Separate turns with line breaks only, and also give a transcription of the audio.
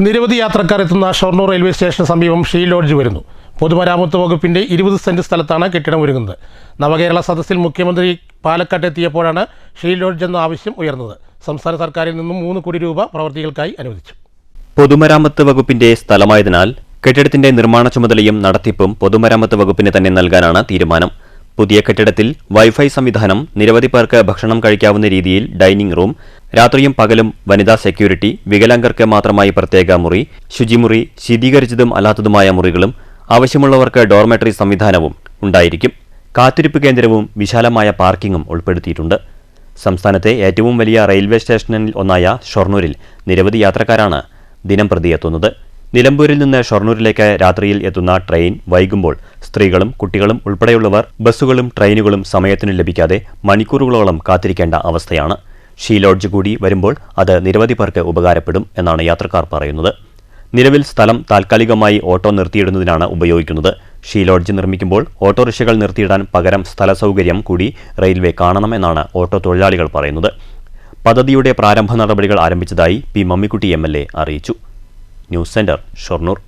നിരവധി യാത്രക്കാർ എത്തുന്ന ഷൊർണൂർ റെയിൽവേ സ്റ്റേഷന് സമീപം ഷീ ലോഡ്ജ് വരുന്നു. പൊതുമരാമത്ത് വകുപ്പിന്റെ 20 സെന്റ് സ്ഥലത്താണ് കെട്ടിടം ഒരുങ്ങുന്നത്. നവകേരള സദസ്സിൽ മുഖ്യമന്ത്രി പാലക്കാട്ട് എത്തിയപ്പോഴാണ് ഷീ ലോഡ്ജ് എന്ന ആവശ്യം ഉയർന്നത്. സംസ്ഥാന സർക്കാരിൽ നിന്നും 3 കോടി രൂപ പ്രവൃത്തികൾക്കായി അനുവദിച്ചു.
പൊതുമരാമത്ത് വകുപ്പിന്റെ സ്ഥലമായതിനാൽ കെട്ടിടത്തിന്റെ നിർമ്മാണ ചുമതലയും നടത്തിപ്പും പൊതുമരാമത്ത് വകുപ്പിന് തന്നെ നൽകാനാണ് തീരുമാനം. പുതിയ കെട്ടിടത്തിൽ വൈഫൈ സംവിധാനം, നിരവധി പേർക്ക് ഭക്ഷണം കഴിക്കാവുന്ന രീതിയിൽ ഡൈനിംഗ് റൂം, രാത്രിയും പകലും വനിതാ സെക്യൂരിറ്റി, വികലാംഗർക്ക് മാത്രമായി പ്രത്യേക മുറി, ശുചിമുറി, ശീതീകരിച്ചതും അല്ലാത്തതുമായ മുറികളും ആവശ്യമുള്ളവർക്ക് ഡോർമെട്രി സംവിധാനവും ഉണ്ടായിരിക്കും. കാത്തിരിപ്പ് കേന്ദ്രവും വിശാലമായ പാർക്കിംഗും ഉൾപ്പെടുത്തിയിട്ടുണ്ട്. സംസ്ഥാനത്തെ ഏറ്റവും വലിയ റെയിൽവേ സ്റ്റേഷനിൽ ഒന്നായ ഷൊർണൂരിൽ നിരവധി യാത്രക്കാരാണ് ദിനംപ്രതി എത്തുന്നത്. നിലമ്പൂരിൽ നിന്ന് ഷൊർണൂരിലേക്ക് രാത്രിയിൽ എത്തുന്ന ട്രെയിൻ വൈകുമ്പോൾ സ്ത്രീകളും കുട്ടികളും ഉൾപ്പെടെയുള്ളവർ ബസ്സുകളും ട്രെയിനുകളും സമയത്തിന് ലഭിക്കാതെ മണിക്കൂറുകളോളം കാത്തിരിക്കേണ്ട അവസ്ഥയാണ്. ഷീ ലോഡ്ജ് കൂടി വരുമ്പോൾ അത് നിരവധി പേർക്ക് ഉപകാരപ്പെടും എന്നാണ് യാത്രക്കാർ പറയുന്നത്. നിലവിൽ സ്ഥലം താൽക്കാലികമായി ഓട്ടോ നിർത്തിയിടുന്നതിനാണ് ഉപയോഗിക്കുന്നത്. ഷീ ലോഡ്ജ് നിർമ്മിക്കുമ്പോൾ ഓട്ടോറിക്ഷകൾ നിർത്തിയിടാൻ പകരം സ്ഥല സൗകര്യം കൂടി റെയിൽവേ കാണണമെന്നാണ് ഓട്ടോ തൊഴിലാളികൾ പറയുന്നത്. പദ്ധതിയുടെ പ്രാരംഭ നടപടികൾ ആരംഭിച്ചതായി പി. മമ്മിക്കുട്ടി MLA അറിയിച്ചു. News centre, Shoranur.